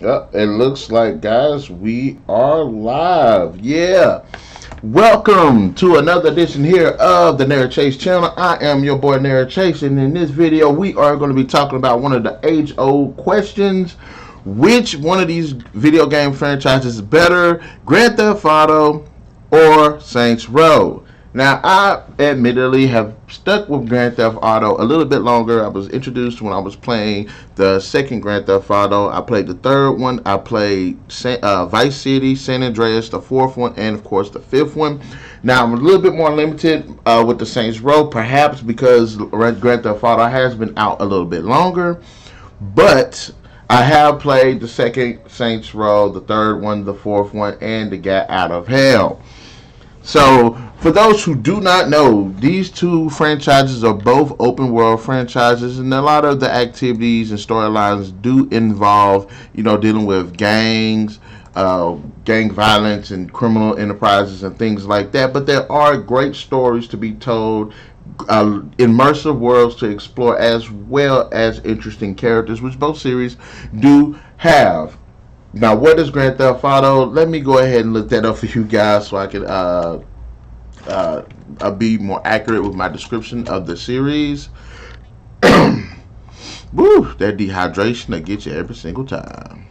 It looks like, guys, we are live. Yeah. Welcome to another edition here of the NarikChase channel. I am your boy NarikChase, and in this video, we are going to be talking about one of the age-old questions. Which one of these video game franchises is better, Grand Theft Auto or Saints Row? Now, I admittedly have stuck with Grand Theft Auto a little bit longer. I was introduced when I was playing the second Grand Theft Auto. I played the third one. I played Vice City, San Andreas, the fourth one, and of course the fifth one. Now, I'm a little bit more limited with the Saints Row, perhaps because Grand Theft Auto has been out a little bit longer. But I have played the second Saints Row, the third one, the fourth one, and the Gat Out of Hell. So, for those who do not know, these two franchises are both open world franchises, and a lot of the activities and storylines do involve, dealing with gangs, gang violence, and criminal enterprises and things like that. But there are great stories to be told, immersive worlds to explore, as well as interesting characters, which both series do have. Now, what is Grand Theft Auto? Let me go ahead and look that up for you guys so I can be more accurate with my description of the series. Woo, that dehydration that gets you every single time.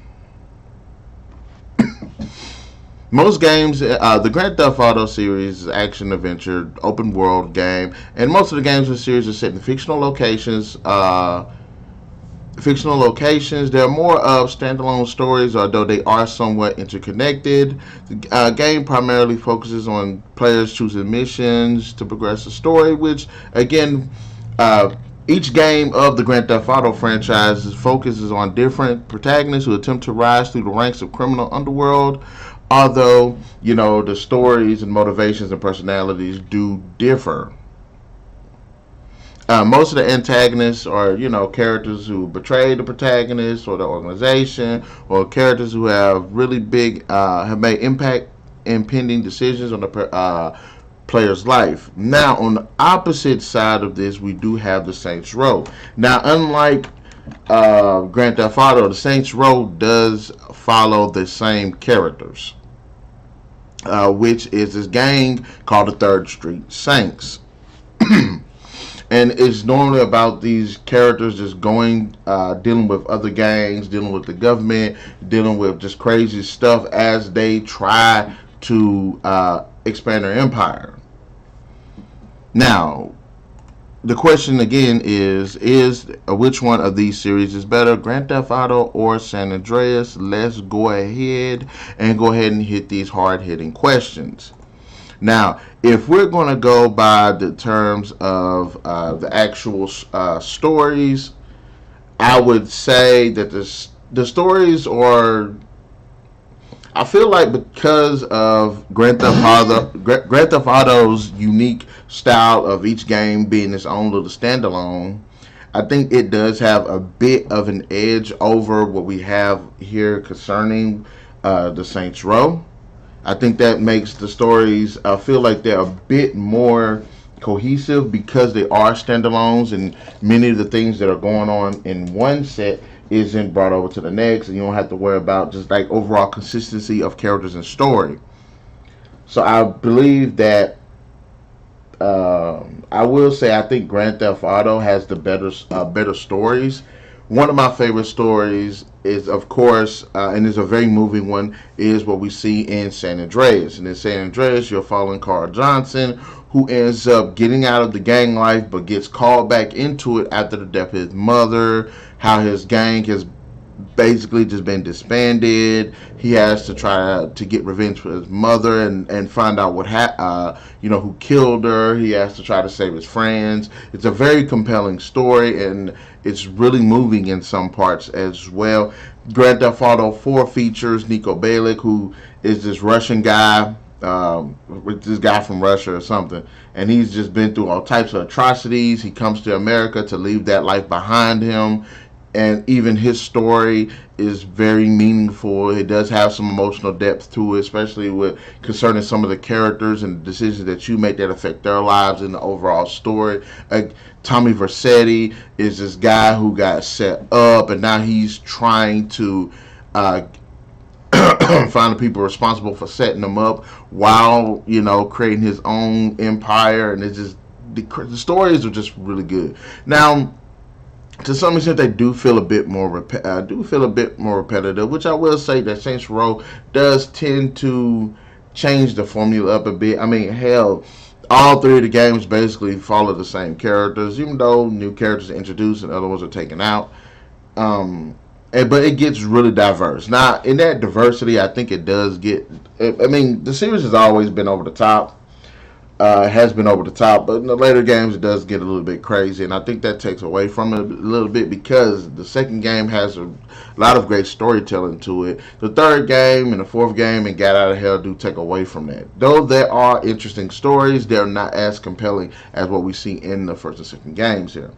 Most games, the Grand Theft Auto series is action adventure, open world game, and most of the games in the series are set in fictional locations. There are more of standalone stories, although they are somewhat interconnected. The game primarily focuses on players choosing missions to progress the story, which, again, each game of the Grand Theft Auto franchise focuses on different protagonists who attempt to rise through the ranks of criminal underworld, although, the stories and motivations and personalities do differ. Most of the antagonists are, characters who betray the protagonist or the organization, or characters who have really big, have made impact impending decisions on the player's life. Now, on the opposite side of this, we do have the Saints Row. Now, unlike Grand Theft Auto, the Saints Row does follow the same characters, which is this gang called the Third Street Saints. And it's normally about these characters just going, dealing with other gangs, dealing with the government, dealing with just crazy stuff as they try to expand their empire. Now, the question again is which one of these series is better, Grand Theft Auto or San Andreas? Let's go ahead and hit these hard-hitting questions. Now, if we're going to go by the terms of the actual stories, I would say that the stories are, I feel like, because of Grand Theft Auto's unique style of each game being its own little standalone, I think it does have a bit of an edge over what we have here concerning the Saints Row. I think that makes the stories feel like they're a bit more cohesive because they are standalones, and many of the things that are going on in one set isn't brought over to the next, and you don't have to worry about just like overall consistency of characters and story. So I believe that I will say I think Grand Theft Auto has the better stories. One of my favorite stories is, of course, and is a very moving one, is what we see in San Andreas. And in San Andreas, you're following Carl Johnson, who ends up getting out of the gang life, but gets called back into it after the death of his mother, how his gang has basically just been disbanded. He has to try to get revenge for his mother and find out what who killed her. He has to try to save his friends. It's a very compelling story, and it's really moving in some parts as well. Grand Theft Auto 4 features Nico Bellic, who is this Russian guy, this guy from Russia or something, and he's just been through all types of atrocities. He comes to America to leave that life behind him, and even his story is very meaningful. It does have some emotional depth to it, especially with concerning some of the characters and the decisions that you make that affect their lives in the overall story. Tommy Vercetti is this guy who got set up, and now he's trying to uh, find the people responsible for setting them up while creating his own empire, and it's just the stories are just really good. Now, to some extent, they do feel a bit more repetitive, which I will say that Saints Row does tend to change the formula up a bit. I mean, hell, all three of the games basically follow the same characters, even though new characters are introduced and other ones are taken out. But it gets really diverse. Now, in that diversity, I think it does get. I mean, the series has always been over the top. Has been over the top, but in the later games it does get a little bit crazy, and I think that takes away from it a little bit because the second game has a lot of great storytelling to it. The third game and the fourth game and Get Out of Hell do take away from that. Though there are interesting stories, they're not as compelling as what we see in the first and second games here.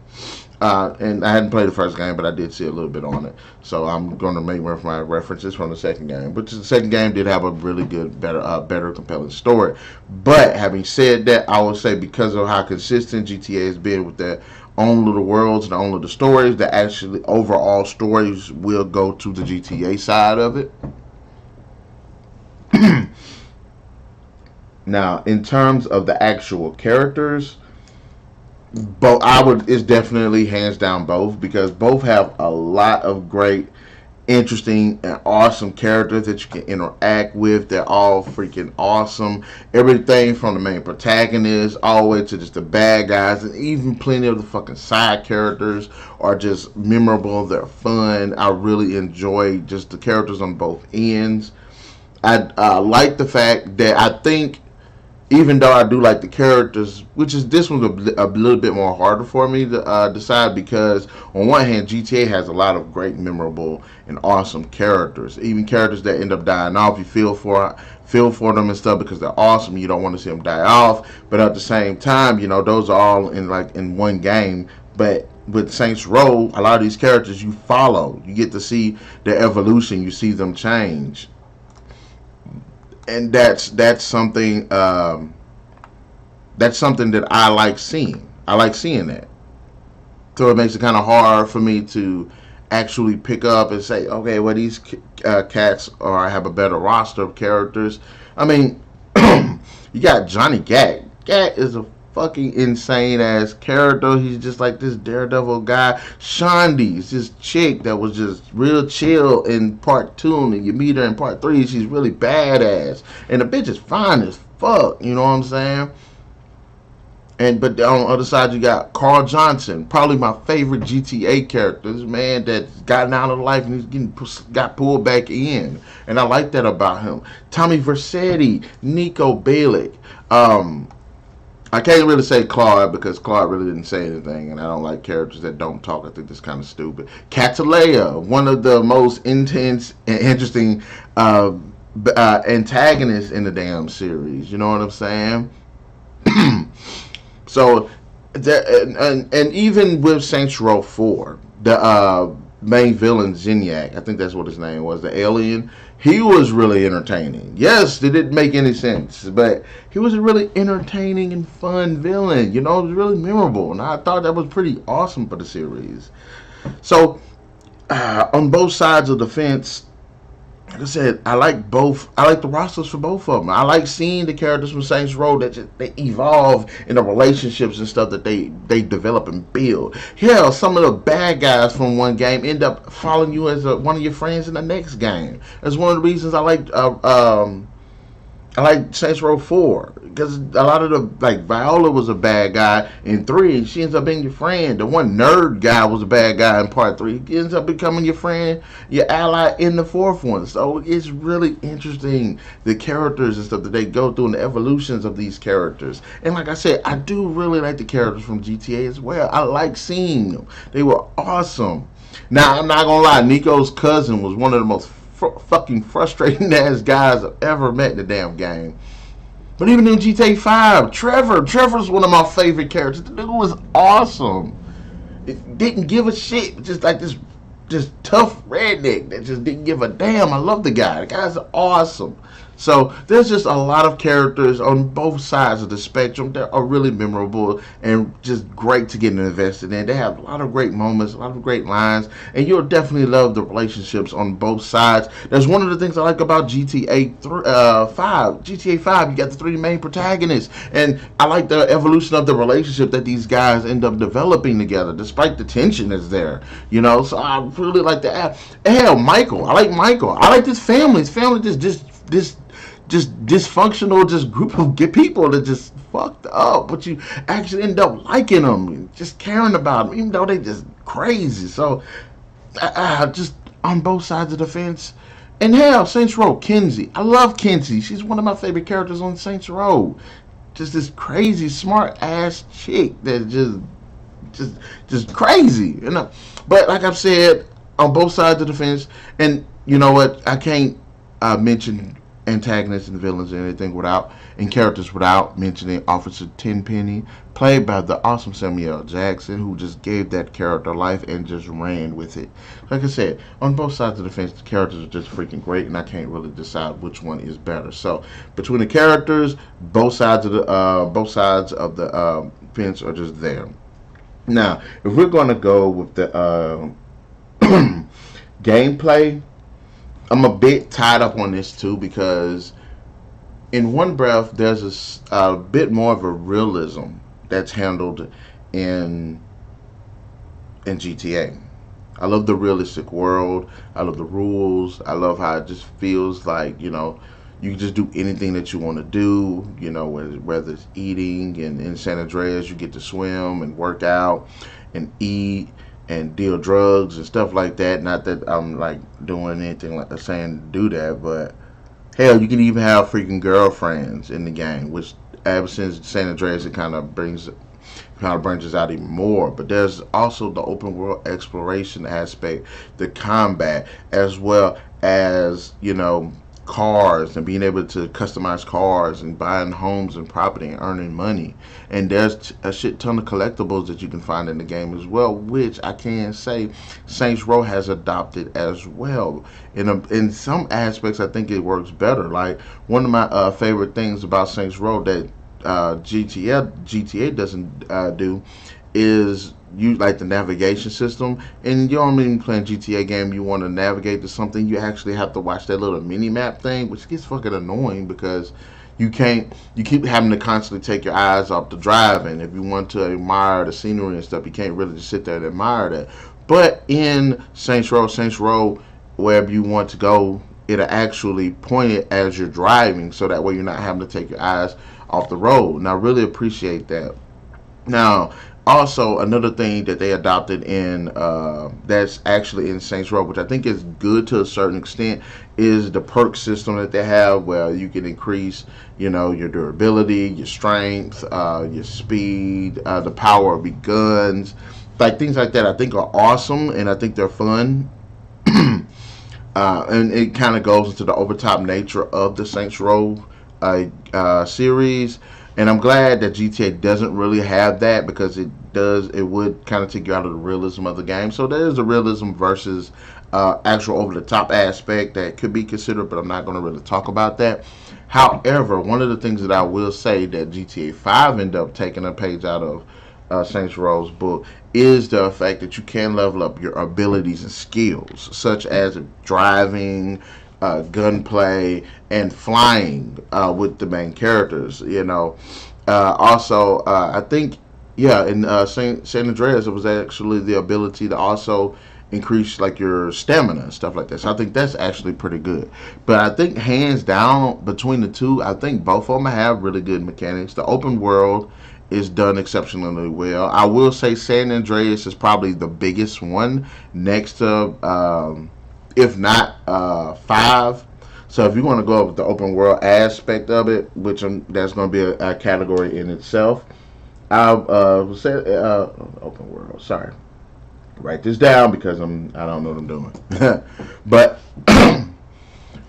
And I hadn't played the first game, but I did see a little bit on it. So I'm going to make my references from the second game. But the second game did have a really good, better, compelling story. But having said that, I would say because of how consistent GTA has been with their own little worlds and own little stories, that actually overall stories will go to the GTA side of it. Now, in terms of the actual characters, it's definitely hands down both, because both have a lot of great, interesting, and awesome characters that you can interact with. They're all freaking awesome. Everything from the main protagonist all the way to just the bad guys, and even plenty of the fucking side characters are just memorable. They're fun. I really enjoy just the characters on both ends. I like the fact that I think, even though I do like the characters, this one's a little bit more harder for me to decide, because on one hand, GTA has a lot of great, memorable, and awesome characters. Even characters that end up dying off, you feel for them and stuff because they're awesome. You don't want to see them die off, but at the same time, those are all in one game. But with Saints Row, a lot of these characters you follow, you get to see their evolution, you see them change. And that's something that I like seeing. I like seeing that. So it makes it kind of hard for me to actually pick up and say, okay, well, these cats have a better roster of characters. I mean, you got Johnny Gat. Gat is a fucking insane ass character. He's just like this daredevil guy. Shondi's this chick that was just real chill in part 2, and you meet her in part 3. She's really badass, and the bitch is fine as fuck. You know what I'm saying? But on the other side, you got Carl Johnson, probably my favorite GTA character. This man that's gotten out of life and he's got pulled back in, and I like that about him. Tommy Vercetti, Nico Bellic. I can't really say Claude because Claude really didn't say anything, and I don't like characters that don't talk. I think that's kind of stupid. Catalea, one of the most intense and interesting antagonists in the damn series. You know what I'm saying? So, and even with Saints Row 4, the main villain, Zinyak, I think that's what his name was, the alien, he was really entertaining. Yes, it didn't make any sense, but he was a really entertaining and fun villain. It was really memorable, and I thought that was pretty awesome for the series. So, on both sides of the fence, like I said, I like both. I like the rosters for both of them. I like seeing the characters from Saints Row they evolve in the relationships and stuff that they develop and build. Hell, some of the bad guys from one game end up following you as one of your friends in the next game. That's one of the reasons I like Saints Row 4, because a lot of Viola was a bad guy in 3. She ends up being your friend. The one nerd guy was a bad guy in part 3. He ends up becoming your friend, your ally in the 4th one. So it's really interesting, the characters and stuff that they go through and the evolutions of these characters. And like I said, I do really like the characters from GTA as well. I like seeing them. They were awesome. Now, I'm not going to lie, Nico's cousin was one of the most fucking frustrating ass guys I've ever met in the damn game. But even in GTA 5, Trevor's one of my favorite characters. The dude was awesome. It didn't give a shit, just like this tough redneck that just didn't give a damn. I love the guy. The guy's awesome. So there's just a lot of characters on both sides of the spectrum that are really memorable and just great to get invested in. They have a lot of great moments, a lot of great lines, and you'll definitely love the relationships on both sides. That's one of the things I like about GTA 5, you got the three main protagonists, and I like the evolution of the relationship that these guys end up developing together, despite the tension that's there. So I really like that. Hell, Michael, I like Michael. I like this family. His family just dysfunctional, just group of people that just fucked up, but you actually end up liking them, just caring about them, even though they just crazy. So just on both sides of the fence. And hell, Saints Row, Kenzie. I love Kenzie. She's one of my favorite characters on Saints Row. Just this crazy, smart ass chick that just crazy. But like I've said, on both sides of the fence, and you know what? I can't mention antagonists and villains and anything and characters without mentioning Officer Tenpenny, played by the awesome Samuel Jackson, who just gave that character life and just ran with it. Like I said, on both sides of the fence, the characters are just freaking great, and I can't really decide which one is better. So between the characters, both sides of the fence are just there. Now, if we're gonna go with the gameplay, I'm a bit tied up on this too, because in one breath there's a bit more of a realism that's handled in GTA. I love the realistic world. I love the rules. I love how it just feels like, you can just do anything that you want to do, whether it's eating, and in San Andreas you get to swim and work out and eat and deal drugs and stuff like that. Not that I'm like doing anything like saying do that, but hell, you can even have freaking girlfriends in the game, which ever since San Andreas it kind of branches out even more. But there's also the open world exploration aspect, the combat, as well as cars, and being able to customize cars and buying homes and property and earning money. And there's a shit ton of collectibles that you can find in the game as well, which I can say Saints Row has adopted as well. In some aspects I think it works better. Like one of my favorite things about Saints Row that GTA doesn't do is you like the navigation system. And you don't even play a GTA game, you want to navigate to something, you actually have to watch that little mini map thing, which gets fucking annoying because you keep having to constantly take your eyes off the driving. If you want to admire the scenery and stuff, you can't really just sit there and admire that. But in Saints Row, wherever you want to go, it'll actually point it as you're driving, so that way you're not having to take your eyes off the road. And I really appreciate that. Now, also another thing that they adopted in that's actually in Saints Row, which I think is good to a certain extent, is the perk system that they have, where you can increase your durability, your strength, your speed, the power of your guns, like things like that. I think are awesome, and I think they're fun. And it kind of goes into the overtop nature of the Saints Row series. And I'm glad that GTA doesn't really have that, because it would kind of take you out of the realism of the game. So there is a realism versus actual over-the-top aspect that could be considered, but I'm not going to really talk about that. However, one of the things that I will say that GTA 5 ended up taking a page out of Saints Row's book is the fact that you can level up your abilities and skills, such as driving, gunplay, and flying with the main characters. Also, I think, in San Andreas, it was actually the ability to also increase like your stamina and stuff like that. So I think that's actually pretty good. But I think hands down between the two, I think both of them have really good mechanics. The open world is done exceptionally well. I will say San Andreas is probably the biggest one, next to if not 5. So if you want to go with the open world aspect of it, which that's going to be a category in itself, I'll say open world. Sorry, write this down because I don't know what I'm doing. But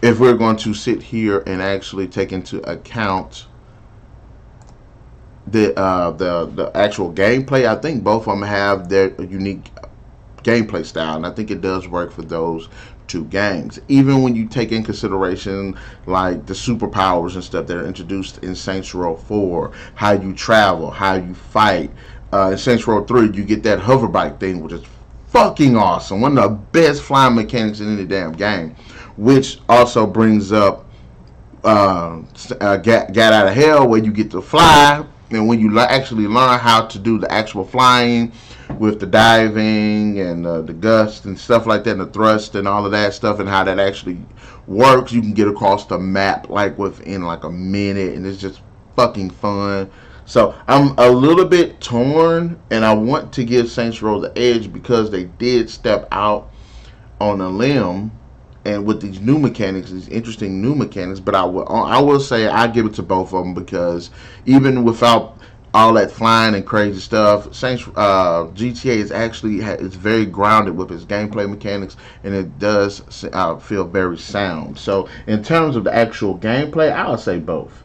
if we're going to sit here and actually take into account the actual gameplay, I think both of them have their unique gameplay style, and I think it does work for those two games. Even when you take in consideration like the superpowers and stuff that are introduced in Saints Row 4, how you travel, how you fight. In Saints Row 3, you get that hover bike thing, which is fucking awesome. One of the best flying mechanics in any damn game. Which also brings up Get Out of Hell, where you get to fly, and when you actually learn how to do the actual flying with the diving and the gust and stuff like that, and the thrust and all of that stuff, and how that actually works, you can get across the map like within like a minute, and it's just fucking fun. So I'm a little bit torn, and I want to give Saints Row the edge because they did step out on a limb and with these new mechanics, these interesting new mechanics. But I will say I give it to both of them, because even without all that flying and crazy stuff, GTA is actually it's very grounded with its gameplay mechanics, and it does feel very sound. So in terms of the actual gameplay, I'll say both.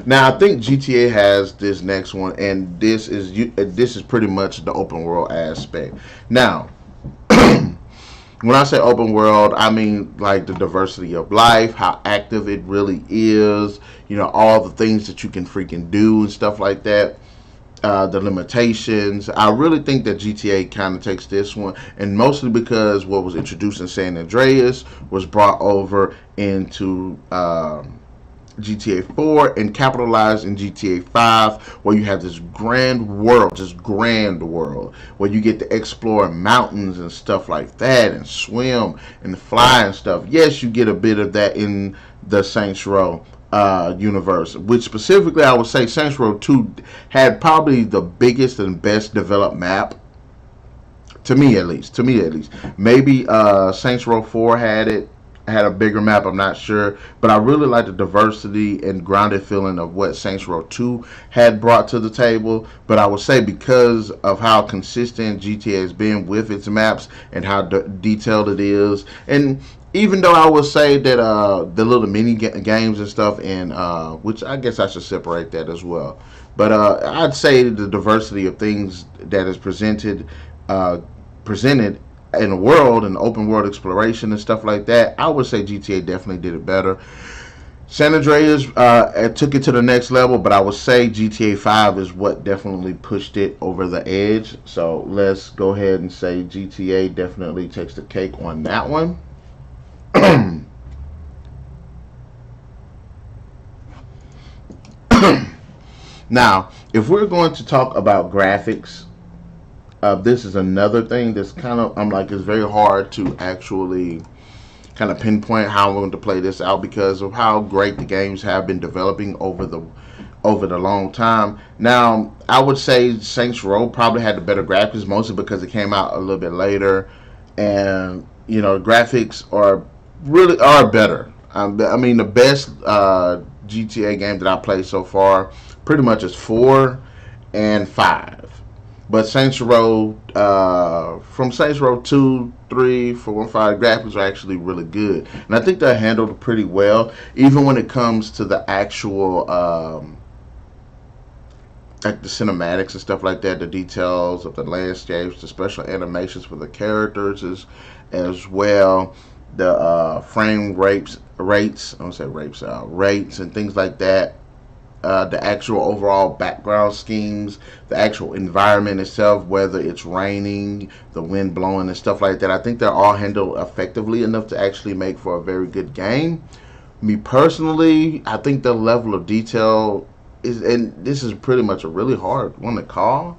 Now I think GTA has this next one, and this is pretty much the open world aspect. Now, when I say open world, I mean like the diversity of life, how active it really is, all the things that you can freaking do and stuff like that, the limitations. I really think that GTA kind of takes this one, and mostly because what was introduced in San Andreas was brought over into GTA 4 and capitalized in GTA 5, where you have this grand world where you get to explore mountains and stuff like that, and swim and fly and stuff. Yes, you get a bit of that in the Saints Row universe, which specifically I would say Saints Row 2 had probably the biggest and best developed map. To me at least. Maybe Saints Row 4 had a bigger map, I'm not sure, but I really like the diversity and grounded feeling of what Saints Row 2 had brought to the table. But I would say because of how consistent GTA has been with its maps and how detailed it is, and even though I would say that the little mini games and stuff, and which I guess I should separate that as well, but I'd say the diversity of things that is presented in the world and open world exploration and stuff like that, I would say GTA definitely did it better. San Andreas took it to the next level, but I would say GTA 5 is what definitely pushed it over the edge. So let's go ahead and say GTA definitely takes the cake on that one. Now, if we're going to talk about graphics, this is another thing that's kind of, it's very hard to actually kind of pinpoint how I'm going to play this out because of how great the games have been developing over the long time. Now, I would say Saints Row probably had the better graphics, mostly because it came out a little bit later, and graphics are better. The best GTA game that I played so far pretty much is 4 and 5. But Saints Row, from Saints Row 2, 3, 4, and 5, graphics are actually really good. And I think they're handled pretty well, even when it comes to the actual, like the cinematics and stuff like that, the details of the landscapes, the special animations for the characters as well, the frame rates and things like that. The actual overall background schemes, the actual environment itself, whether it's raining, the wind blowing and stuff like that, I think they're all handled effectively enough to actually make for a very good game. Me personally, I think the level of detail is, and this is pretty much a really hard one to call,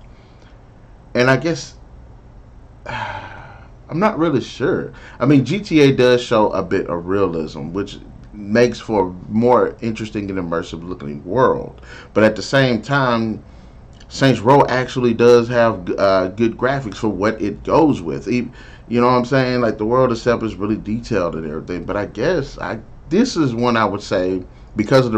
and I guess I'm not really sure. GTA does show a bit of realism, which makes for a more interesting and immersive looking world. But at the same time, Saints Row actually does have good graphics for what it goes with. You know what I'm saying? Like the world itself is really detailed and everything. But I guess this is one I would say, because of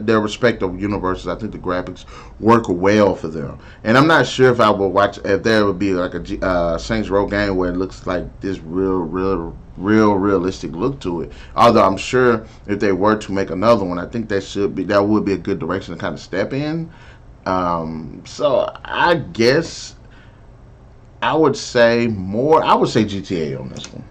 their respective universes, I think the graphics work well for them. And I'm not sure if I will watch, if there would be like a Saints Row game where it looks like this realistic look to it. Although I'm sure if they were to make another one, I think that would be a good direction to kind of step in. So I guess I would say more. I would say GTA on this one.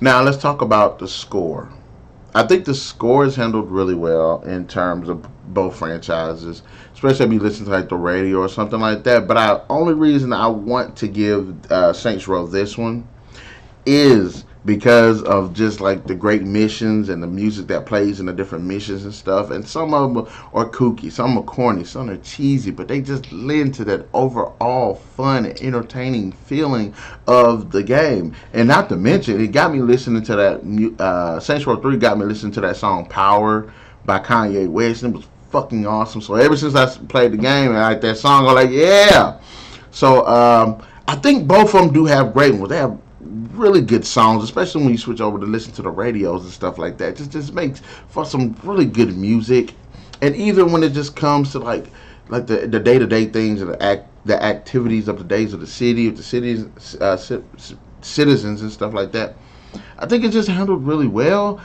Now let's talk about the score. I think the score is handled really well in terms of both franchises, especially if you listen to like the radio or something like that. But I only reason I want to give Saints Row this one is because of just like the great missions and the music that plays in the different missions and stuff. And some of them are kooky, some are corny, some are cheesy, but they just lend to that overall fun and entertaining feeling of the game. And not to mention, it got me listening to that. Saints Row 3 got me listening to that song "Power" by Kanye West, and it was fucking awesome. So ever since I played the game and I like that song, I'm like, yeah. So I think both of them do have great ones. They have really good songs, especially when you switch over to listen to the radios and stuff like that. Just makes for some really good music. And even when it just comes to like the day to day things and the activities of the days of the city, of the cities, citizens and stuff like that, I think it's just handled really well.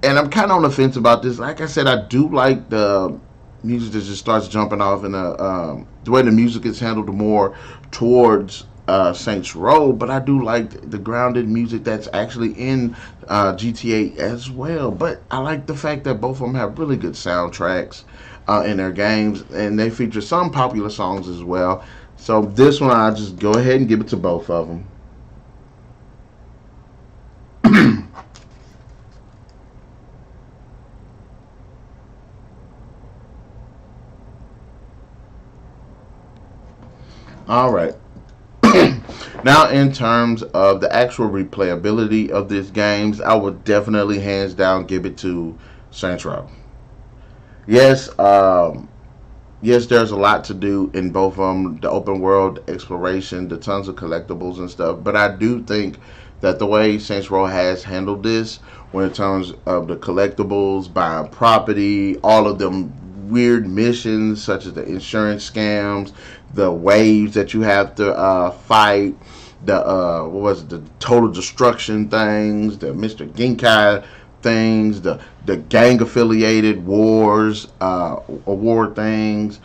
And I'm kind of on the fence about this. Like I said, I do like the music that just starts jumping off, and the way the music is handled more towards Saints Row, but I do like the grounded music that's actually in GTA as well. But I like the fact that both of them have really good soundtracks in their games, and they feature some popular songs as well. So this one, I'll just go ahead and give it to both of them. All right. Now, in terms of the actual replayability of these games, I would definitely, hands down, give it to Saints Row. Yes, yes, there's a lot to do in both of them. The open world exploration, the tons of collectibles and stuff. But I do think that the way Saints Row has handled this, when in terms of the collectibles, buying property, all of them weird missions such as the insurance scams, the waves that you have to fight, the what was it, the total destruction things, the Mr. Genkai things, the gang affiliated wars, award things.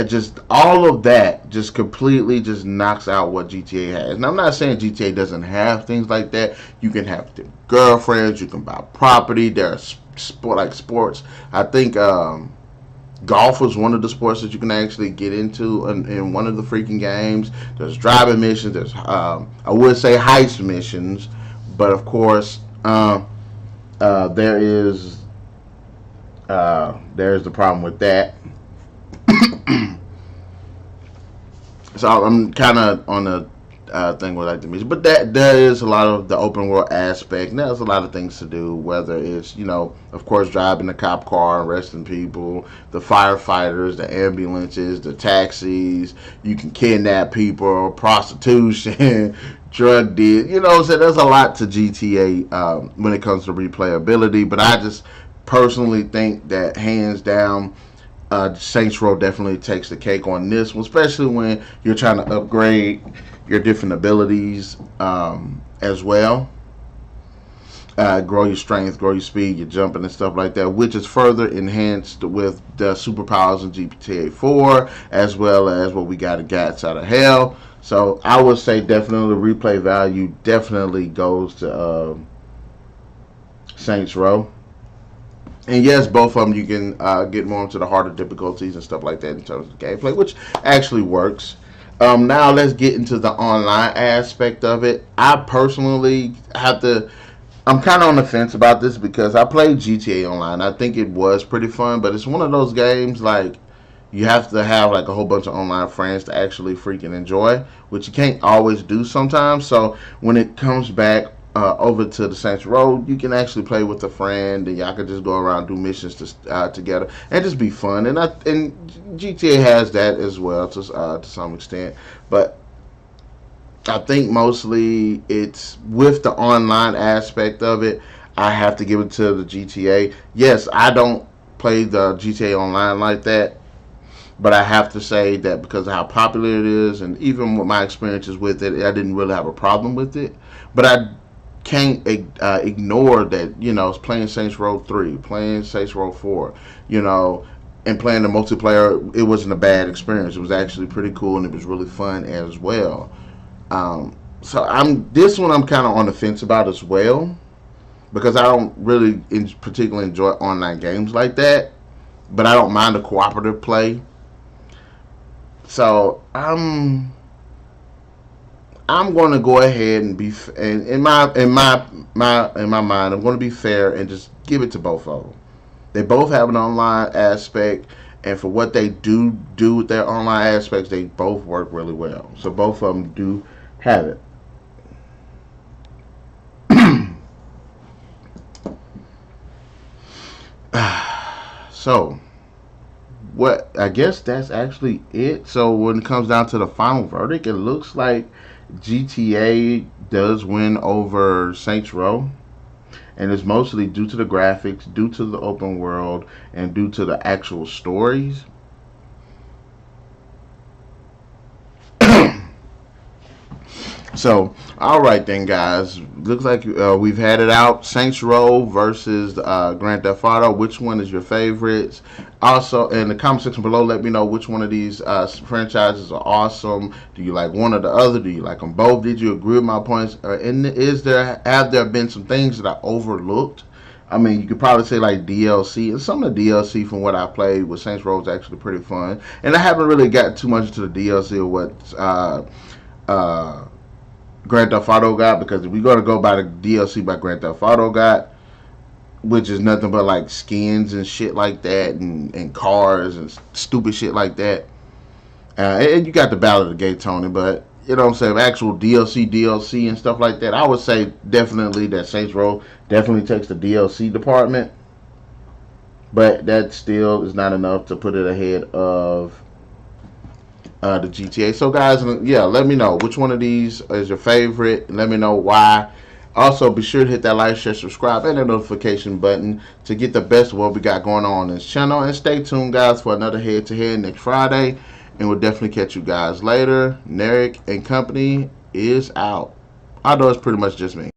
Just all of that just completely just knocks out what GTA has. And I'm not saying GTA doesn't have things like that. You can have the girlfriends, you can buy property. There are sports. I think golf was one of the sports that you can actually get into in one of the freaking games. There's driving missions. There's I would say heist missions, but of course there is there's the problem with that. So I'm kind of on the thing with like the music, but that there is a lot of the open world aspect. And there's a lot of things to do, whether it's, you know, of course, driving the cop car and arresting people, the firefighters, the ambulances, the taxis. You can kidnap people, prostitution, drug deal. You know, so there's a lot to GTA when it comes to replayability. But I just personally think that hands down, Saints Row definitely takes the cake on this one, especially when you're trying to upgrade your different abilities as well. Grow your strength, grow your speed, your jumping and stuff like that, which is further enhanced with the superpowers in GTA 4, as well as what we got at Gats Out of Hell. So I would say definitely replay value definitely goes to Saints Row. And yes, both of them you can get more into the harder difficulties and stuff like that in terms of gameplay, which actually works. Now let's get into the online aspect of it. I personally have to. I'm kind of on the fence about this because I played GTA Online. I think it was pretty fun, but it's one of those games like you have to have like a whole bunch of online friends to actually freaking enjoy, which you can't always do sometimes. So when it comes back over to the Saints Row, you can actually play with a friend, and y'all can just go around do missions together and just be fun. And GTA has that as well to some extent, but I think mostly it's with the online aspect of it. I have to give it to the GTA. Yes, I don't play the GTA Online like that, but I have to say that because of how popular it is, and even with my experiences with it, I didn't really have a problem with it. But I can't ignore that, playing Saints Row 3, playing Saints Row 4, and playing the multiplayer, it wasn't a bad experience. It was actually pretty cool, and it was really fun as well. So this one I'm kind of on the fence about as well, because I don't really particularly enjoy online games like that, but I don't mind the cooperative play. So I'm going to go ahead and be, and in my mind, I'm going to be fair and just give it to both of them. They both have an online aspect, and for what they do with their online aspects, they both work really well. So both of them do have it. So, I guess that's actually it. So when it comes down to the final verdict, it looks like GTA does win over Saints Row, and it's mostly due to the graphics, due to the open world, and due to the actual stories. So, all right then, guys. Looks like we've had it out. Saints Row versus Grand Theft Auto. Which one is your favorites? Also, in the comment section below, let me know which one of these franchises are awesome. Do you like one or the other? Do you like them both? Did you agree with my points? And have there been some things that I overlooked? I mean, you could probably say like DLC, and some of the DLC from what I played with Saints Row is actually pretty fun. And I haven't really got too much into the DLC of what Grand Theft Auto got, because if we're going to go by the DLC by Grand Theft Auto got, which is nothing but like skins and shit like that, and cars and stupid shit like that. And you got the Ballad of Gay Tony, but you know what I'm saying, actual DLC and stuff like that, I would say definitely that Saints Row definitely takes the DLC department, but that still is not enough to put it ahead of the GTA. So guys, yeah, let me know which one of these is your favorite, and let me know why. Also, be sure to hit that like, share, subscribe, and the notification button to get the best of what we got going on this channel. And stay tuned, guys, for another head-to-head next Friday. And we'll definitely catch you guys later. Narik and company is out. Although it's pretty much just me.